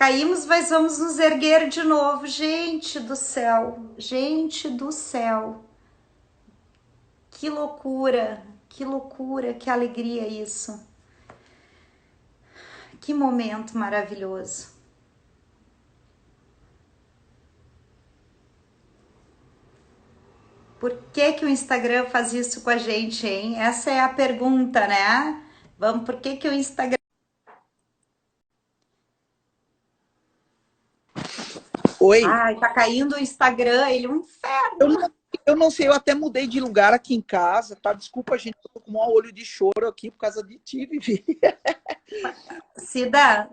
Caímos, mas vamos nos erguer de novo. Gente do céu, gente do céu. Que loucura, que alegria isso. Que momento maravilhoso. Por que que o Instagram faz isso com a gente, hein? Essa é a pergunta, né? Vamos, por que que o Instagram... Oi, Ai, tá caindo o Instagram, ele é um eu inferno. não, eu não sei, eu até mudei de lugar aqui em casa, tá? Desculpa, gente, eu tô com um olho de choro aqui por causa de ti, Vivi. Cida,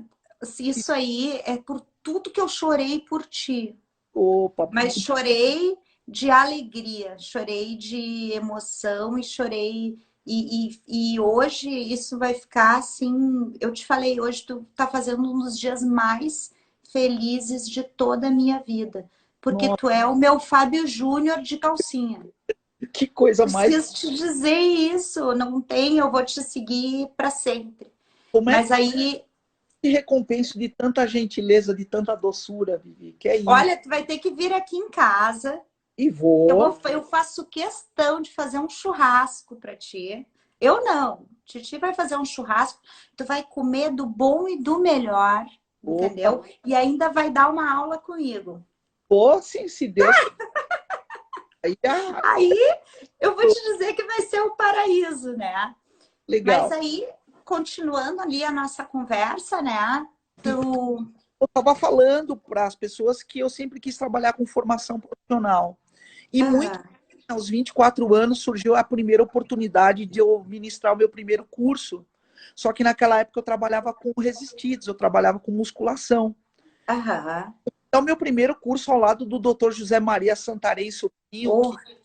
isso aí é por tudo que eu chorei por ti. Opa, Mas chorei de alegria, chorei de emoção e chorei. E hoje isso vai ficar assim. Eu te falei, hoje tu tá fazendo um dos dias mais felizes de toda a minha vida. Porque nossa, tu é o meu Fábio Júnior de calcinha. que coisa mais. Preciso te dizer isso. Não tem, eu vou te seguir para sempre. Como é que Mas aí, te recompenso de tanta gentileza, de tanta doçura, Vivi? Que é isso. olha, tu vai ter que vir aqui em casa. E vou. Eu faço questão de fazer um churrasco para ti. Eu não. Titi vai fazer um churrasco, tu vai comer do bom e do melhor, Opa, entendeu? E ainda vai dar uma aula comigo. pô, sim, se Deus. Aí, Aí eu vou te dizer que vai ser o paraíso, né? Mas legal. aí, continuando ali a nossa conversa, né? Tu... Eu estava falando para as pessoas que eu sempre quis trabalhar com formação profissional. E muito Aham, aos 24 anos surgiu a primeira oportunidade de eu ministrar o meu primeiro curso. Só que naquela época eu trabalhava com resistidos, eu trabalhava com musculação. aham. Então, meu primeiro curso ao lado do Dr. José Maria Santarém Sobrinho, Oh, que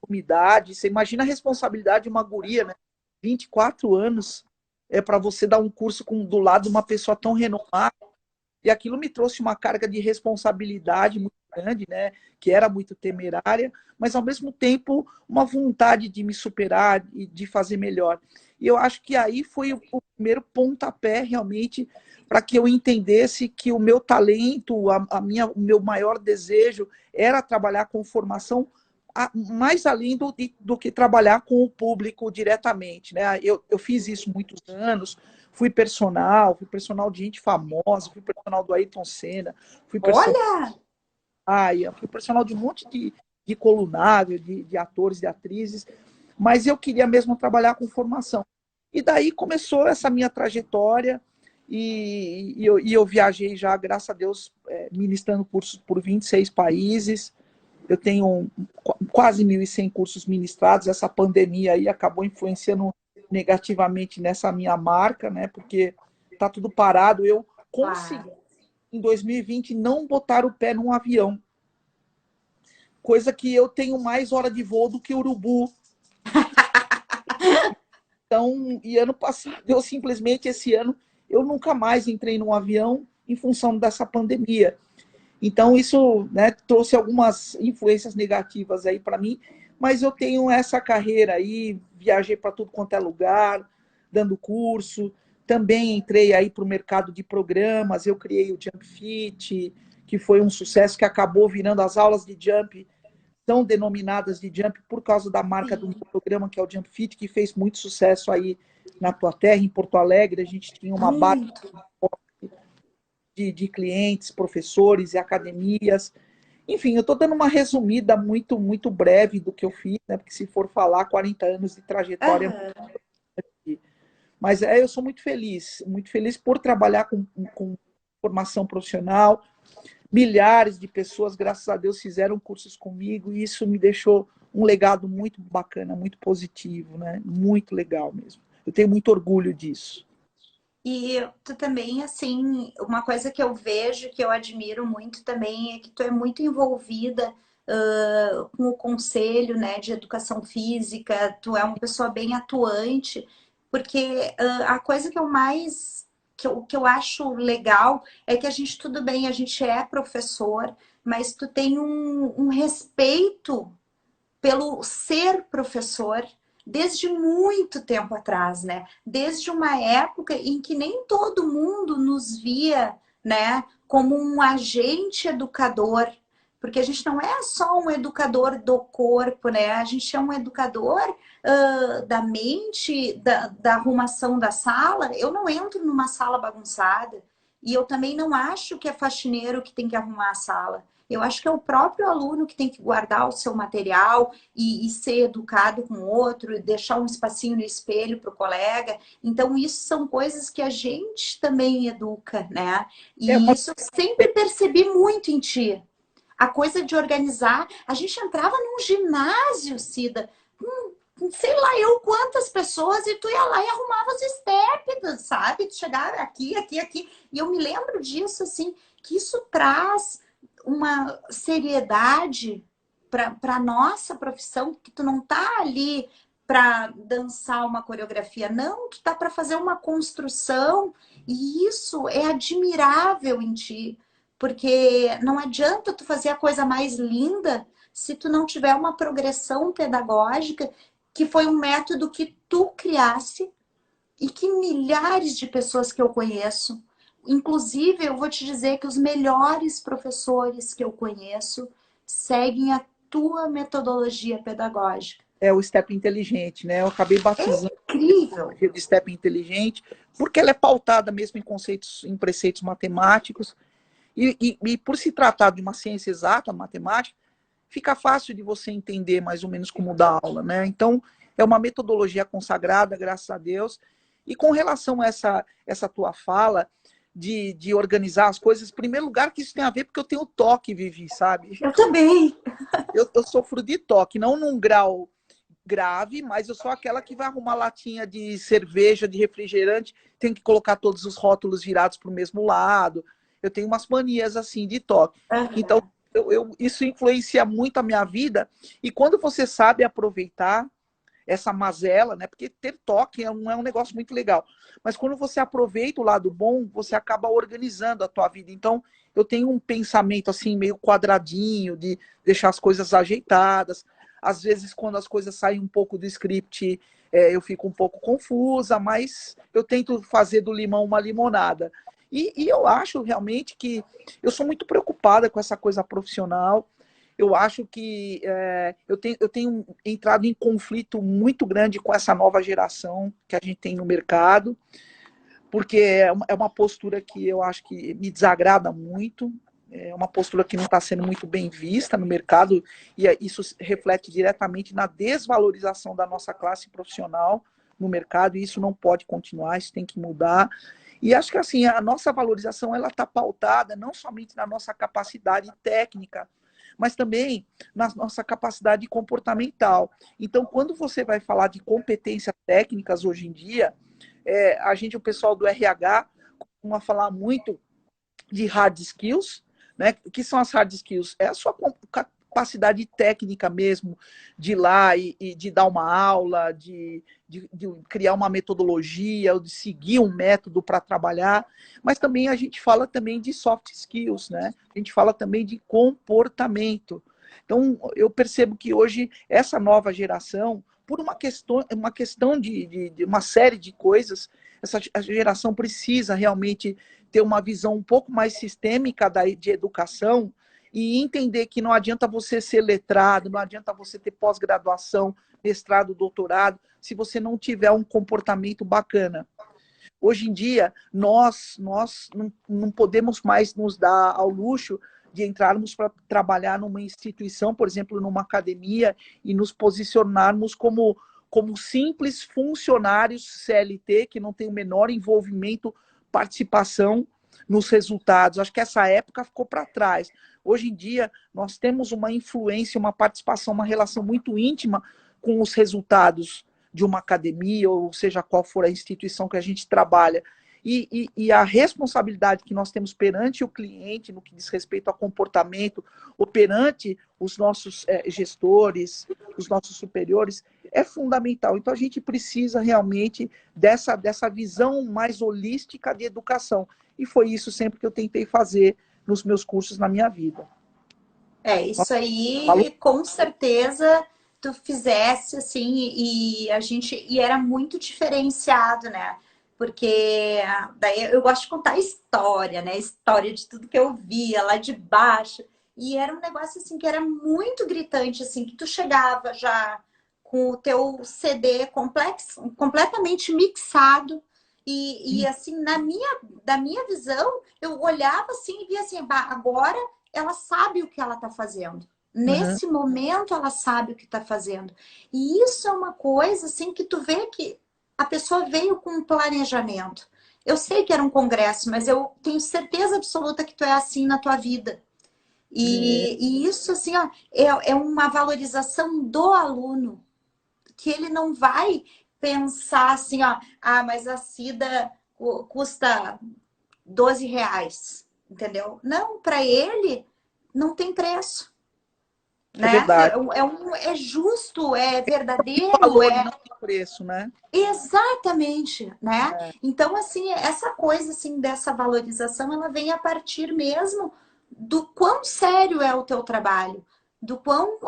umidade, você imagina a responsabilidade de uma guria, né? 24 anos é para você dar um curso do lado de uma pessoa tão renomada. E aquilo me trouxe uma carga de responsabilidade muito grande, né? Que era muito temerária, mas ao mesmo tempo uma vontade de me superar e de fazer melhor. E eu acho que aí foi o primeiro pontapé realmente para que eu entendesse que o meu talento, o meu maior desejo era trabalhar com formação mais além do que trabalhar com o público diretamente. Né? Eu fiz isso muitos anos, fui personal de gente famosa, fui personal do Ayrton Senna, fui personal olha! Aya, fui personal de um monte de colunário, de atores e atrizes, mas eu queria mesmo trabalhar com formação. E daí começou essa minha trajetória, e eu viajei já, graças a Deus, ministrando cursos por 26 países. Eu tenho quase 1.100 cursos ministrados. Essa pandemia aí acabou influenciando negativamente nessa minha marca, né? Porque tá tudo parado. Eu consegui, Claro. em 2020, não botar o pé num avião, coisa que eu tenho mais hora de voo do que urubu. Então, e ano passado, eu simplesmente, esse ano, eu nunca mais entrei num avião em função dessa pandemia. Então, isso, né, trouxe algumas influências negativas aí para mim, mas eu tenho essa carreira aí, viajei para tudo quanto é lugar, dando curso, também entrei aí para o mercado de programas, eu criei o Jump Fit, que foi um sucesso que acabou virando as aulas de Jump, são denominadas de Jump por causa da marca do meu Sim. programa, que é o Jump Fit, que fez muito sucesso aí na tua terra, em Porto Alegre. A gente tinha uma base Muito. de clientes, professores e academias. Enfim, eu estou dando uma resumida muito, muito breve do que eu fiz, né? Porque se for falar 40 anos de trajetória, Aham. mas eu sou muito feliz por trabalhar com formação profissional. Milhares de pessoas, graças a Deus, fizeram cursos comigo e isso me deixou um legado muito bacana, muito positivo, né? Muito legal mesmo. Eu tenho muito orgulho disso. E tu também, assim, uma coisa que eu vejo, que eu admiro muito também, é que tu é muito envolvida com o conselho, né, de educação física, tu é uma pessoa bem atuante, porque a coisa que eu mais, que eu acho legal é que a gente, tudo bem, a gente é professor, mas tu tem um respeito pelo ser professor desde muito tempo atrás, né? Desde uma época em que nem todo mundo nos via, né? Como um agente educador, porque a gente não é só um educador do corpo, né? A gente é um educador da mente, da arrumação da sala. Eu não entro numa sala bagunçada e eu também não acho que é faxineiro que tem que arrumar a sala. Eu acho que é o próprio aluno que tem que guardar o seu material e ser educado com o outro, e deixar um espacinho no espelho para o colega. Então, isso são coisas que a gente também educa, né? É E uma isso eu sempre percebi muito em ti. A coisa de organizar. A gente entrava num ginásio, Cida, com sei lá eu quantas pessoas, e tu ia lá e arrumava os estépidos, sabe? Tu chegava aqui, aqui, aqui. E eu me lembro disso, assim, que isso traz uma seriedade para a nossa profissão, que tu não tá ali para dançar uma coreografia, não, tu tá para fazer uma construção, e isso é admirável em ti, porque não adianta tu fazer a coisa mais linda se tu não tiver uma progressão pedagógica, que foi um método que tu criasse e que milhares de pessoas que eu conheço, inclusive eu vou te dizer que os melhores professores que eu conheço seguem a tua metodologia pedagógica. É o step inteligente, né? Eu acabei batizando Incrível! de step inteligente, porque ela é pautada mesmo em conceitos, em preceitos matemáticos, e por se tratar de uma ciência exata, matemática, fica fácil de você entender mais ou menos como dar aula, né? Então, é uma metodologia consagrada, graças a Deus. E com relação a essa tua fala de organizar as coisas, em primeiro lugar, que isso tem a ver porque eu tenho toque, Vivi, sabe? Eu também. Eu sofro de toque, não num grau grave, mas eu sou aquela que vai arrumar latinha de cerveja, de refrigerante, tem que colocar todos os rótulos virados para o mesmo lado. Eu tenho umas manias assim de toque. Então, Uhum. isso influencia muito a minha vida. E quando você sabe aproveitar essa mazela, né? Porque ter toque não é um negócio muito legal. Mas quando você aproveita o lado bom, você acaba organizando a tua vida. Então, eu tenho um pensamento assim meio quadradinho de deixar as coisas ajeitadas. Às vezes, quando as coisas saem um pouco do script, eu fico um pouco confusa, mas eu tento fazer do limão uma limonada. E eu acho realmente que eu sou muito preocupada com essa coisa profissional. Eu acho que eu tenho entrado em conflito muito grande com essa nova geração que a gente tem no mercado, porque é uma postura que eu acho que me desagrada muito, é uma postura que não está sendo muito bem vista no mercado, e isso reflete diretamente na desvalorização da nossa classe profissional no mercado, e isso não pode continuar, isso tem que mudar. E acho que assim, a nossa valorização ela está pautada não somente na nossa capacidade técnica, mas também na nossa capacidade comportamental. Então, quando você vai falar de competências técnicas hoje em dia, o pessoal do RH, costuma falar muito de hard skills, né? O que são as hard skills? É a sua capacidade técnica mesmo de ir lá e de dar uma aula, de criar uma metodologia, ou de seguir um método para trabalhar, mas também a gente fala também de soft skills, né? A gente fala também de comportamento. Então, eu percebo que hoje essa nova geração, por uma questão de uma série de coisas, essa geração precisa realmente ter uma visão um pouco mais sistêmica de educação e entender que não adianta você ser letrado, não adianta você ter pós-graduação, mestrado, doutorado, se você não tiver um comportamento bacana. Hoje em dia, nós não podemos mais nos dar ao luxo de entrarmos para trabalhar numa instituição, por exemplo, numa academia, e nos posicionarmos como simples funcionários CLT, que não tem o menor envolvimento, participação nos resultados. Acho que essa época ficou para trás. Hoje em dia, nós temos uma influência, uma participação, uma relação muito íntima com os resultados de uma academia, ou seja, qual for a instituição que a gente trabalha. E a responsabilidade que nós temos perante o cliente, no que diz respeito ao comportamento, ou perante os nossos gestores, os nossos superiores, é fundamental. Então, a gente precisa realmente dessa visão mais holística de educação. E foi isso sempre que eu tentei fazer nos meus cursos na minha vida. Isso Falou? aí, com certeza, tu fizesse assim, e era muito diferenciado, né? porque daí eu gosto de contar história, né? História de tudo que eu via lá de baixo. E era um negócio assim que era muito gritante, assim, que tu chegava já com o teu CD complexo, completamente mixado. Assim, da minha visão, eu olhava assim e via assim, "Bah, agora ela sabe o que ela está fazendo. Uhum. Nesse momento ela sabe o que está fazendo. E isso é uma coisa assim que tu vê que a pessoa veio com um planejamento. Eu sei que era um congresso, mas eu tenho certeza absoluta que tu é assim na tua vida. É, E isso, assim, ó, é uma valorização do aluno, que ele não vai pensar assim, ó, ah, mas a Cida custa R$ 12, entendeu? Não, para ele não tem preço, é né? verdade. É justo, é Tem verdadeiro, valor e é não tem preço, né? exatamente, né? É, Então, assim, essa coisa assim dessa valorização, ela vem a partir mesmo do quão sério é o teu trabalho, do quão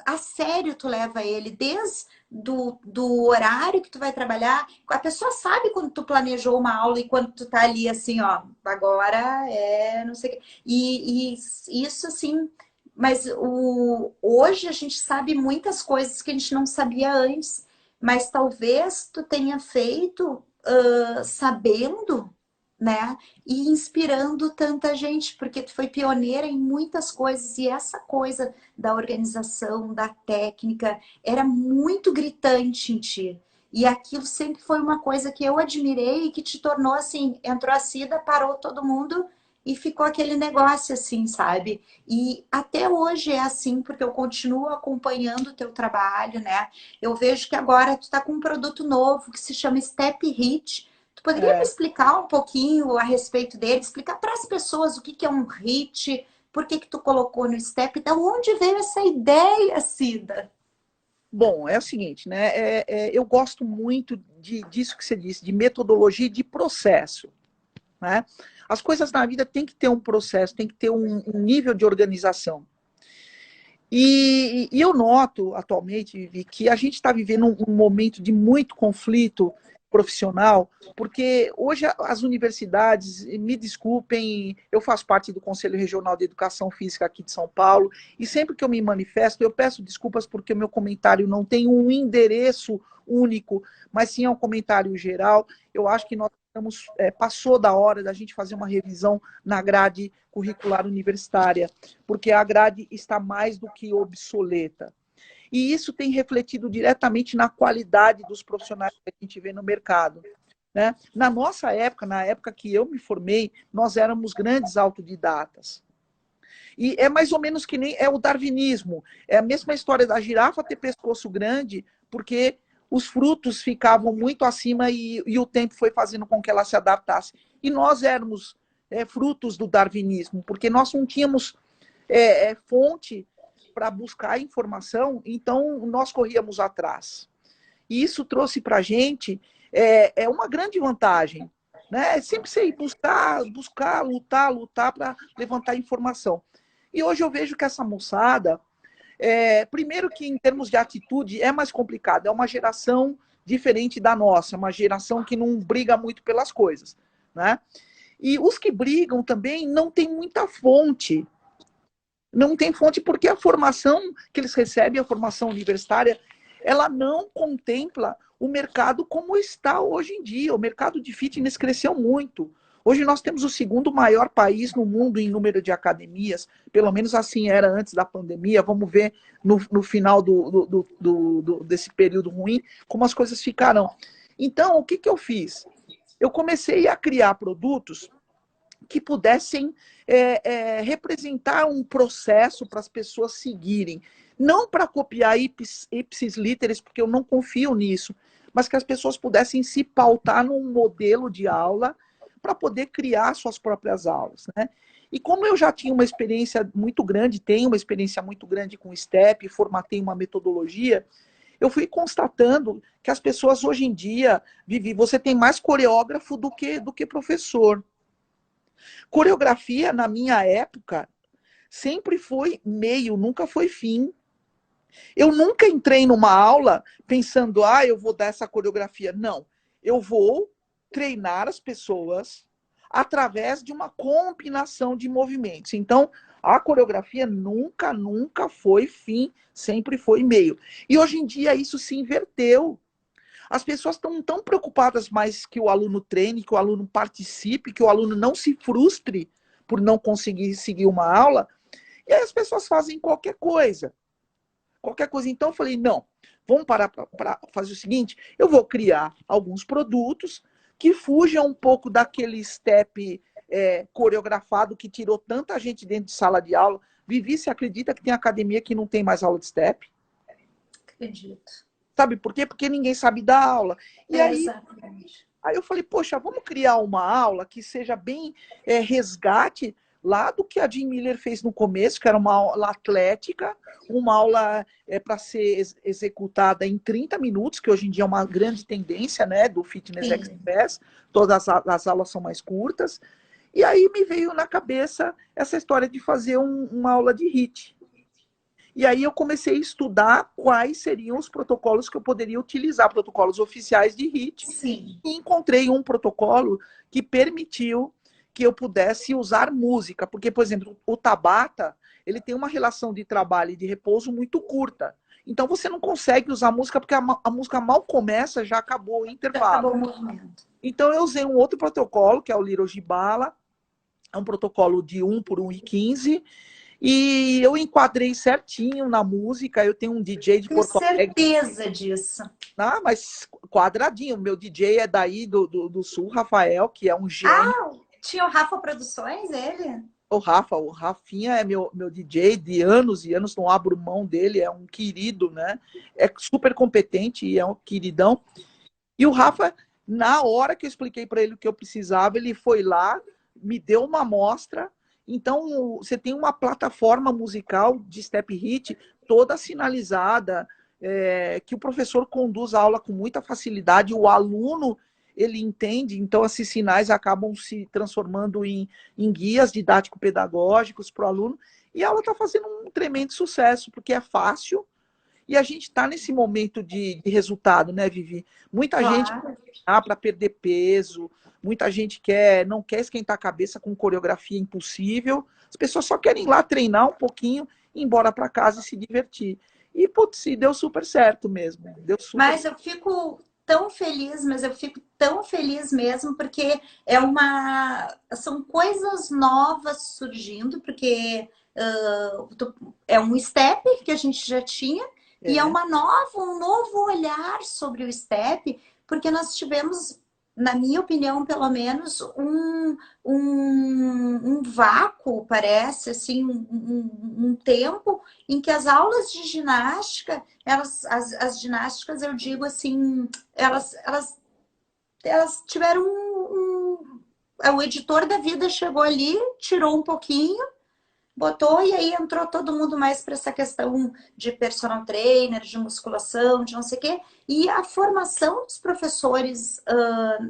a sério tu leva ele, desde do horário que tu vai trabalhar. A pessoa sabe quando tu planejou uma aula e quando tu tá ali assim, ó, agora é não sei o quê. E isso assim, mas hoje a gente sabe muitas coisas que a gente não sabia antes. Mas talvez tu tenha feito sabendo, né? E inspirando tanta gente, porque tu foi pioneira em muitas coisas, e essa coisa da organização, da técnica, era muito gritante em ti. E aquilo sempre foi uma coisa que eu admirei e que te tornou assim, entrou a Cida, parou todo mundo e ficou aquele negócio assim, sabe? E até hoje é assim, porque eu continuo acompanhando o teu trabalho, né? Eu vejo que agora tu está com um produto novo que se chama Step Hit. Tu poderia me é. explicar um pouquinho a respeito dele? Explicar para as pessoas o que que é um hit, por que que tu colocou no Step, da onde veio essa ideia, Cida? Bom, é o seguinte, né? Eu gosto muito disso que você disse, de metodologia e de processo, né? As coisas na vida tem que ter um processo, tem que ter um nível de organização. E eu noto atualmente, Vivi, que a gente está vivendo um momento de muito conflito profissional, porque hoje as universidades, me desculpem, eu faço parte do Conselho Regional de Educação Física aqui de São Paulo, e sempre que eu me manifesto, eu peço desculpas porque o meu comentário não tem um endereço único, mas sim é um comentário geral. Eu acho que nós estamos, passou da hora da gente fazer uma revisão na grade curricular universitária, porque a grade está mais do que obsoleta. E isso tem refletido diretamente na qualidade dos profissionais que a gente vê no mercado. Né? Na nossa época, na época que eu me formei, nós éramos grandes autodidatas. E é mais ou menos que nem é o darwinismo. É a mesma história da girafa ter pescoço grande, porque os frutos ficavam muito acima e o tempo foi fazendo com que ela se adaptasse. E nós éramos frutos do darwinismo, porque nós não tínhamos fonte para buscar informação, então nós corríamos atrás. E isso trouxe para a gente uma grande vantagem. Né? Sempre sei buscar, lutar para levantar informação. E hoje eu vejo que essa moçada, primeiro que em termos de atitude é mais complicado, é uma geração diferente da nossa, uma geração que não briga muito pelas coisas. Né? E os que brigam também não tem muita fonte. Não tem fonte porque a formação que eles recebem, a formação universitária, ela não contempla o mercado como está hoje em dia. O mercado de fitness cresceu muito. Hoje nós temos o segundo maior país no mundo em número de academias, pelo menos assim era antes da pandemia. Vamos ver no final desse período ruim como as coisas ficarão. Então, o que eu fiz? Eu comecei a criar produtos que pudessem representar um processo para as pessoas seguirem. Não para copiar ipsis literis, porque eu não confio nisso, mas que as pessoas pudessem se pautar num modelo de aula para poder criar suas próprias aulas. Né? E como eu já tinha uma experiência muito grande, tenho uma experiência muito grande com STEP, formatei uma metodologia, eu fui constatando que as pessoas hoje em dia, Vivi, você tem mais coreógrafo do que professor. Coreografia, na minha época, sempre foi meio, nunca foi fim. Eu nunca entrei numa aula pensando, eu vou dar essa coreografia. Não. Eu vou, treinar as pessoas através de uma combinação de movimentos. Então, a coreografia nunca, nunca foi fim, sempre foi meio. E hoje em dia isso se inverteu. As pessoas estão tão preocupadas mais que o aluno treine, que o aluno participe, que o aluno não se frustre por não conseguir seguir uma aula. E aí as pessoas fazem qualquer coisa. Qualquer coisa. Então eu falei, não, vamos parar para fazer o seguinte, eu vou criar alguns produtos que fujam um pouco daquele step coreografado que tirou tanta gente dentro de sala de aula. Vivi, você acredita que tem academia que não tem mais aula de step? Acredito. Sabe por quê? Porque ninguém sabe dar aula. E Exatamente. aí eu falei, poxa, vamos criar uma aula que seja bem resgate lá do que a Jim Miller fez no começo, que era uma aula atlética, uma aula para ser executada em 30 minutos, que hoje em dia é uma grande tendência, né, do Fitness Sim. Express, todas as aulas são mais curtas. E aí me veio na cabeça essa história de fazer uma aula de HIIT. E aí eu comecei a estudar quais seriam os protocolos que eu poderia utilizar, protocolos oficiais de HIIT. Sim. E encontrei um protocolo que permitiu que eu pudesse usar música. Porque, por exemplo, o Tabata, ele tem uma relação de trabalho e de repouso muito curta. Então você não consegue usar música porque a música mal começa, já acabou o intervalo. Acabou o movimento. Então eu usei um outro protocolo, que é o Little Jibala. É um protocolo de 1 por 1,15. E eu enquadrei certinho na música. Eu tenho um DJ de Tenho Porto Alegre. certeza disso. Ah, mas quadradinho. Meu DJ é daí do Sul, Rafael, que é um gênio. Ah, tinha o Rafa Produções, ele? O Rafinha é meu DJ de anos e anos, não abro mão dele, é um querido, né? É super competente e é um queridão. E o Rafa, na hora que eu expliquei para ele o que eu precisava, ele foi lá, me deu uma amostra. Então, você tem uma plataforma musical de step hit toda sinalizada, que o professor conduz a aula com muita facilidade, o aluno ele entende, então esses sinais acabam se transformando em guias didático-pedagógicos para o aluno, e a aula está fazendo um tremendo sucesso, porque é fácil, e a gente está nesse momento de resultado, né, Vivi? Muita gente Claro. para perder peso, muita gente não quer esquentar a cabeça com coreografia impossível, as pessoas só querem ir lá treinar um pouquinho, ir embora para casa e se divertir. E, putz, deu super certo mesmo. Deu super Mas eu fico tão feliz, mas eu fico tão feliz mesmo, porque são coisas novas surgindo, porque é um step que a gente já tinha, e é É, um novo olhar sobre o step, porque nós tivemos, na minha opinião, pelo menos, um vácuo, parece, assim, um tempo em que as aulas de ginástica, as ginásticas, eu digo assim, elas tiveram o editor da vida chegou ali, tirou um pouquinho, botou e aí entrou todo mundo mais para essa questão de personal trainer, de musculação, de não sei o quê. E a formação dos professores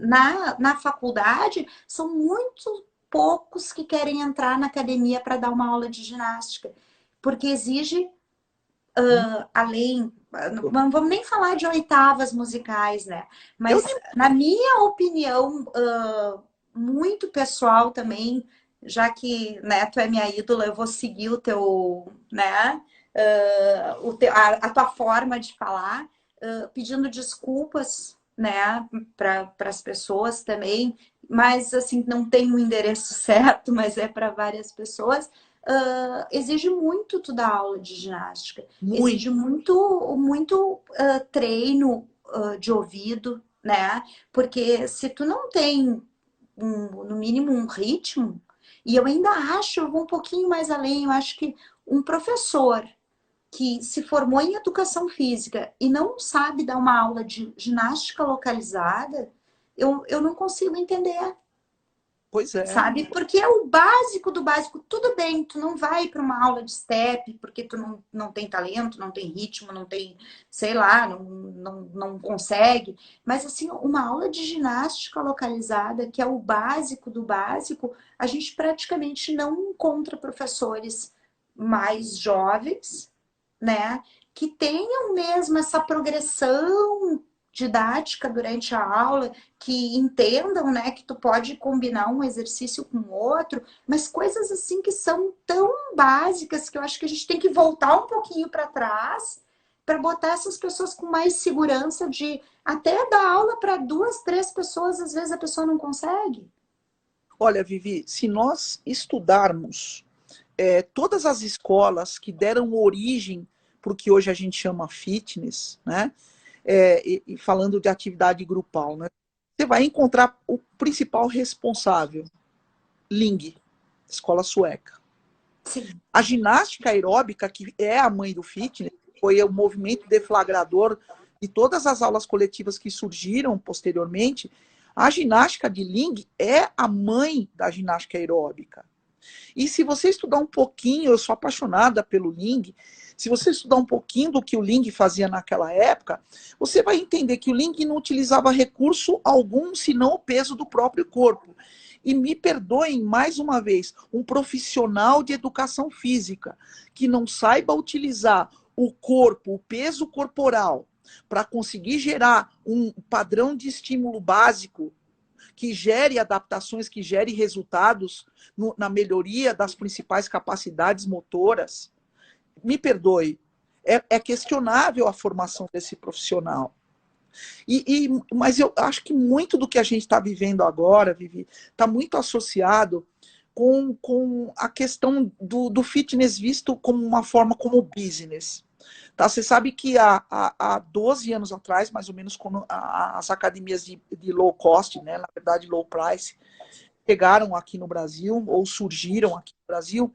na faculdade são muito poucos que querem entrar na academia para dar uma aula de ginástica, porque exige além, não vamos nem falar de oitavas musicais, né? eu Mas na minha opinião, muito pessoal também, já que, né, tu é minha ídola, eu vou seguir o teu, né, a tua forma de falar, pedindo desculpas, né, para as pessoas também, mas assim, não tem o endereço certo, mas é para várias pessoas. Exige muito tu dar aula de ginástica, muito. exige muito treino de ouvido, né? Porque se tu não tem no mínimo um ritmo, e eu ainda acho, eu vou um pouquinho mais além, eu acho que um professor que se formou em educação física e não sabe dar uma aula de ginástica localizada, eu não consigo entender, Pois é. sabe? Porque é o básico do básico. Tudo bem, tu não vai para uma aula de step porque tu não tem talento, não tem ritmo, não tem, sei lá, não consegue. Mas, assim, uma aula de ginástica localizada, que é o básico do básico, a gente praticamente não encontra professores mais jovens, né? Que tenham mesmo essa progressão didática durante a aula, que entendam, né, que tu pode combinar um exercício com outro, mas coisas assim que são tão básicas que eu acho que a gente tem que voltar um pouquinho para trás para botar essas pessoas com mais segurança de até dar aula para 2, 3 pessoas, às vezes a pessoa não consegue. Olha, Vivi, se nós estudarmos todas as escolas que deram origem para o que hoje a gente chama fitness, né? E falando de atividade grupal, né? Você vai encontrar o principal responsável, Ling, escola sueca. Sim. A ginástica aeróbica, que é a mãe do fitness, foi o movimento deflagrador de todas as aulas coletivas que surgiram posteriormente. A ginástica de Ling é a mãe da ginástica aeróbica. E se você estudar um pouquinho, eu sou apaixonada pelo Ling, se você estudar um pouquinho do que o Ling fazia naquela época, você vai entender que o Ling não utilizava recurso algum, senão o peso do próprio corpo. E me perdoem mais uma vez, um profissional de educação física que não saiba utilizar o corpo, o peso corporal, para conseguir gerar um padrão de estímulo básico que gere adaptações, que gere resultados na melhoria das principais capacidades motoras, me perdoe, é questionável a formação desse profissional. Mas eu acho que muito do que a gente está vivendo agora, Vivi, está muito associado com a questão do fitness visto como uma forma como business. Tá? Você sabe que há 12 anos atrás, mais ou menos, quando as academias de low cost, né, na verdade low price, chegaram aqui no Brasil, ou surgiram aqui no Brasil,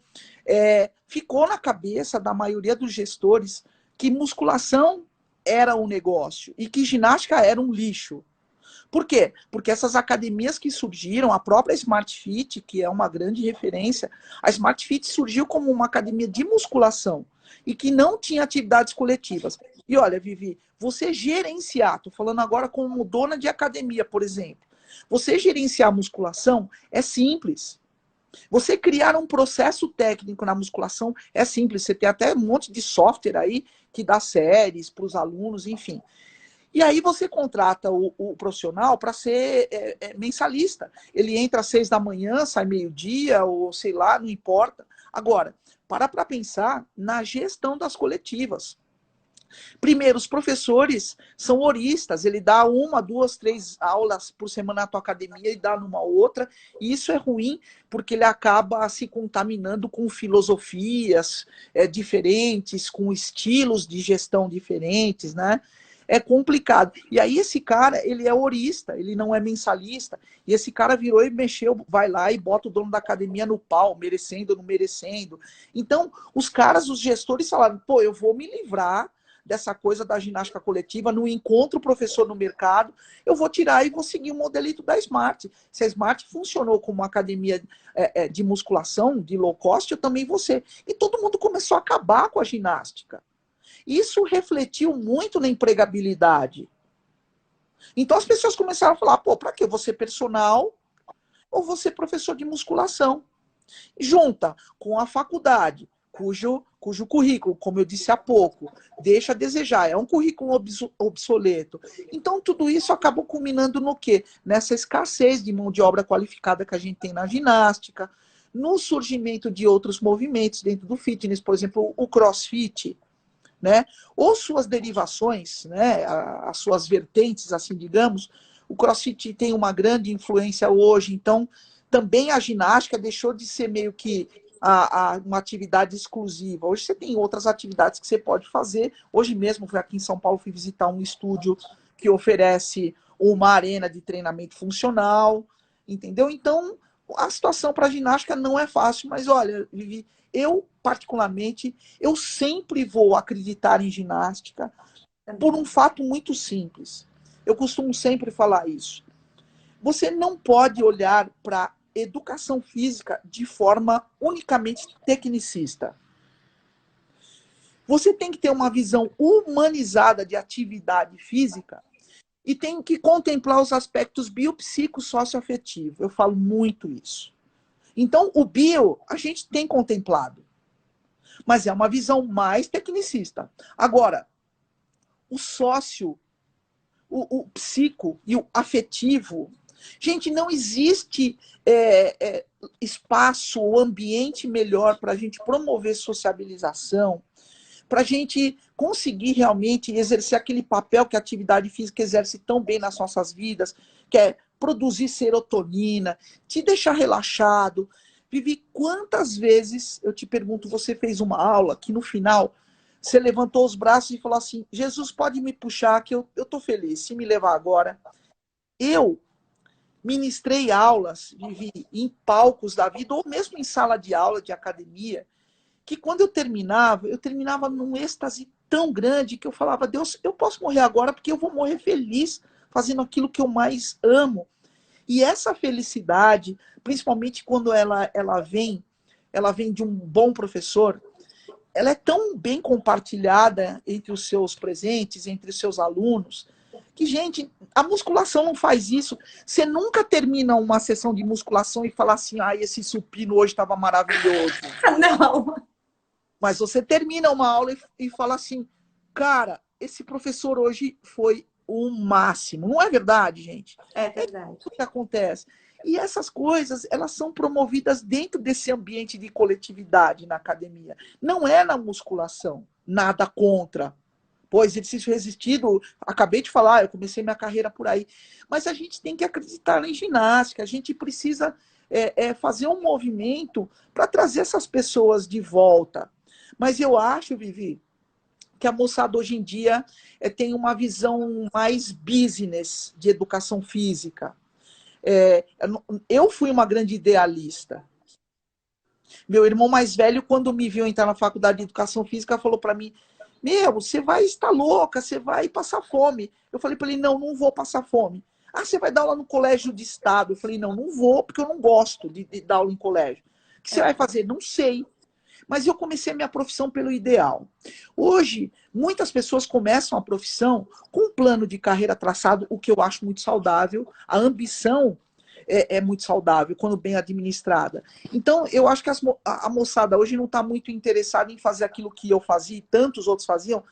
ficou na cabeça da maioria dos gestores que musculação era um negócio e que ginástica era um lixo. Por quê? Porque essas academias que surgiram, a própria Smart Fit, que é uma grande referência, a Smart Fit surgiu como uma academia de musculação e que não tinha atividades coletivas. E olha, Vivi, você gerenciar, estou falando agora como dona de academia, por exemplo, você gerenciar a musculação é simples. Você criar um processo técnico na musculação é simples. Você tem até um monte de software aí que dá séries para os alunos, enfim. E aí você contrata o profissional para ser mensalista. Ele entra às 6 da manhã, sai meio-dia, ou sei lá, não importa. Agora, para pensar na gestão das coletivas. Primeiro, os professores são horistas, ele dá 1, 2, 3 aulas por semana na tua academia e dá numa outra, e isso é ruim porque ele acaba se contaminando com filosofias diferentes, com estilos de gestão diferentes, né? É complicado. E aí esse cara, ele é horista, ele não é mensalista, e esse cara virou e mexeu, vai lá e bota o dono da academia no pau, merecendo ou não merecendo. Então, os caras, os gestores falaram, pô, eu vou me livrar dessa coisa da ginástica coletiva, não encontro o professor no mercado, eu vou tirar e vou seguir o modelito da Smart. Se a Smart funcionou como uma academia de musculação, de low cost, eu também vou ser. E todo mundo começou a acabar com a ginástica. Isso refletiu muito na empregabilidade. Então as pessoas começaram a falar, pô, para que você personal ou você professor de musculação? Junta com a faculdade, cujo currículo, como eu disse há pouco, deixa a desejar, é um currículo obsoleto. Então, tudo isso acabou culminando no quê? Nessa escassez de mão de obra qualificada que a gente tem na ginástica, no surgimento de outros movimentos dentro do fitness, por exemplo, o CrossFit, né? Ou suas derivações, né? As suas vertentes, assim, digamos. O CrossFit tem uma grande influência hoje, então também a ginástica deixou de ser meio que uma atividade exclusiva. Hoje você tem outras atividades que você pode fazer. Hoje mesmo, fui aqui em São Paulo, fui visitar um estúdio que oferece uma arena de treinamento funcional, entendeu? Então, a situação para a ginástica não é fácil, mas olha, Vivi, eu, particularmente, eu sempre vou acreditar em ginástica por um fato muito simples. Eu costumo sempre falar isso. Você não pode olhar para educação física de forma unicamente tecnicista. Você tem que ter uma visão humanizada de atividade física e tem que contemplar os aspectos biopsicossocioafetivos. Eu falo muito isso. Então, o bio, a gente tem contemplado, mas é uma visão mais tecnicista. Agora, o sócio, o psico e o afetivo. Gente, não existe espaço ou ambiente melhor para a gente promover sociabilização, para a gente conseguir realmente exercer aquele papel que a atividade física exerce tão bem nas nossas vidas, que é produzir serotonina, te deixar relaxado. Vivi, quantas vezes, eu te pergunto, você fez uma aula que no final você levantou os braços e falou assim, Jesus, pode me puxar que eu estou feliz, se me levar agora. Eu ministrei aulas, vivi em palcos da vida, ou mesmo em sala de aula de academia, que quando eu terminava num êxtase tão grande que eu falava, Deus, eu posso morrer agora porque eu vou morrer feliz fazendo aquilo que eu mais amo. E essa felicidade, principalmente quando ela vem de um bom professor, ela é tão bem compartilhada entre os seus presentes, entre os seus alunos, que, gente, a musculação não faz isso. Você nunca termina uma sessão de musculação e fala assim, ah, esse supino hoje estava maravilhoso. Não. Mas você termina uma aula e fala assim, cara, esse professor hoje foi o máximo. Não é verdade, gente? É É verdade. isso que acontece. E essas coisas, elas são promovidas dentro desse ambiente de coletividade na academia. Não é na musculação. Nada contra. Pô, exercício resistido, acabei de falar, eu comecei minha carreira por aí. Mas a gente tem que acreditar em ginástica, a gente precisa fazer um movimento para trazer essas pessoas de volta. Mas eu acho, Vivi, que a moçada hoje em dia tem uma visão mais business de educação física. Eu fui uma grande idealista. Meu irmão mais velho, quando me viu entrar na faculdade de educação física, falou para mim, meu, você vai estar louca, você vai passar fome. Eu falei para ele, não, não vou passar fome. Ah, você vai dar aula no colégio de estado. Eu falei, não, não vou, porque eu não gosto de dar aula em colégio. O que você vai fazer? Não sei. Mas eu comecei a minha profissão pelo ideal. Hoje, muitas pessoas começam a profissão com um plano de carreira traçado, o que eu acho muito saudável. A ambição é muito saudável, quando bem administrada. Então, eu acho que a moçada hoje não está muito interessada em fazer aquilo que eu fazia e tantos outros faziam,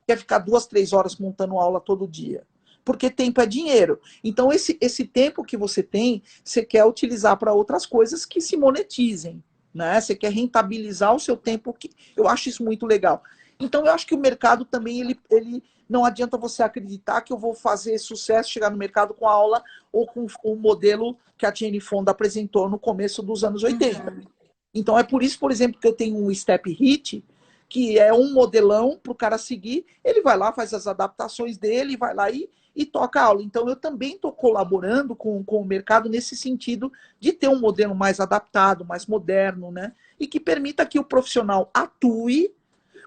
que é ficar 2, 3 horas montando aula todo dia. Porque tempo é dinheiro. Então, esse tempo que você tem, você quer utilizar para outras coisas que se monetizem. Né? Você quer rentabilizar o seu tempo, que eu acho isso muito legal. Então, eu acho que o mercado também, ele não adianta você acreditar que eu vou fazer sucesso, chegar no mercado com a aula ou com o modelo que a Jane Fonda apresentou no começo dos anos 80. Uhum. Então, é por isso, por exemplo, que eu tenho um Step Hit, que é um modelão para o cara seguir. Ele vai lá, faz as adaptações dele, vai lá e toca a aula. Então, eu também estou colaborando com o mercado nesse sentido de ter um modelo mais adaptado, mais moderno, né? E que permita que o profissional atue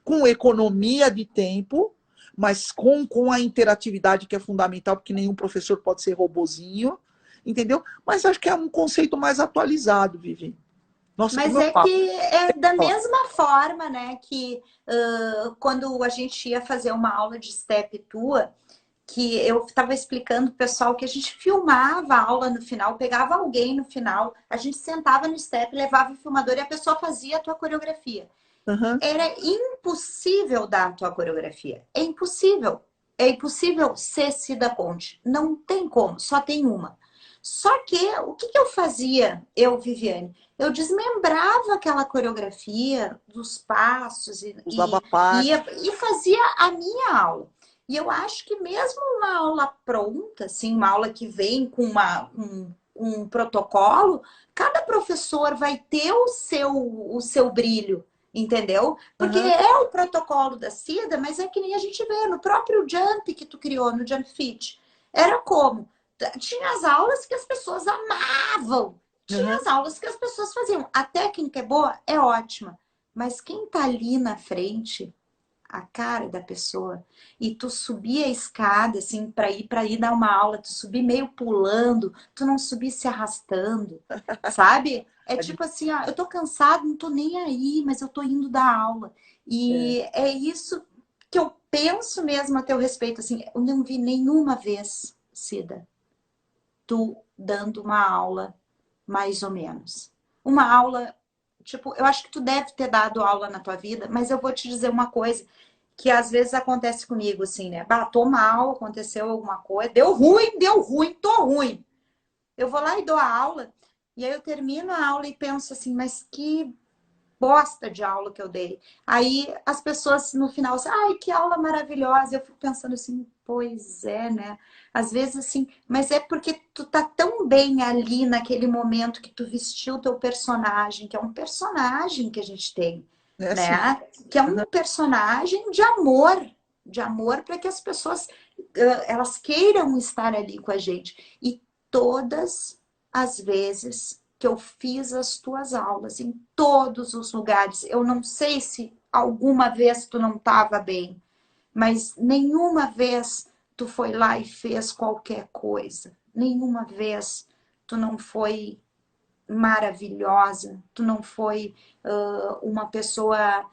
com economia de tempo, mas com a interatividade que é fundamental, porque nenhum professor pode ser robozinho, entendeu? Mas acho que é um conceito mais atualizado, Vivi. Nossa, mas é que é da mesma forma, né, que quando a gente ia fazer uma aula de step tua, que eu estava explicando pro pessoal que a gente filmava a aula no final, pegava alguém no final, a gente sentava no step, levava o filmador e a pessoa fazia a tua coreografia. Uhum. Era impossível dar a tua coreografia. É impossível. É impossível ser Cida Ponte. Não tem como, só tem uma. Só que o que eu fazia, Viviane? Eu desmembrava aquela coreografia dos passos e fazia a minha aula. E eu acho que mesmo uma aula pronta, assim, uma aula que vem com um protocolo, cada professor vai ter o seu brilho, entendeu? Porque é o protocolo da Cida, mas é que nem a gente vê no próprio Jump que tu criou, no Jump Fit. Era como? Tinha as aulas que as pessoas amavam. Tinha as aulas que as pessoas faziam. A técnica é boa? É ótima. Mas quem tá ali na frente, a cara da pessoa, e tu subir a escada, assim, para ir dar uma aula, tu subir meio pulando, tu não subir se arrastando, sabe? É tipo assim, ó, eu tô cansado, não tô nem aí, mas eu tô indo dar aula. E é isso que eu penso mesmo a teu respeito, assim, eu não vi nenhuma vez, Cida, tu dando uma aula mais ou menos. Uma aula, tipo, eu acho que tu deve ter dado aula na tua vida, mas eu vou te dizer uma coisa, que às vezes acontece comigo, assim, né? Bah, tô mal, aconteceu alguma coisa, deu ruim, tô ruim. Eu vou lá e dou a aula, e aí eu termino a aula e penso assim, mas que bosta de aula que eu dei. Aí as pessoas no final assim, ai, que aula maravilhosa. Eu fico pensando assim, pois é, né? Às vezes assim, mas é porque tu tá tão bem ali naquele momento que tu vestiu o teu personagem, que é um personagem que a gente tem, É assim. né? Que é um personagem de amor para que as pessoas elas queiram estar ali com a gente. E todas as vezes que eu fiz as tuas aulas, em todos os lugares, eu não sei se alguma vez tu não estava bem, mas nenhuma vez tu foi lá e fez qualquer coisa. Nenhuma vez tu não foi maravilhosa, tu não foi uma pessoa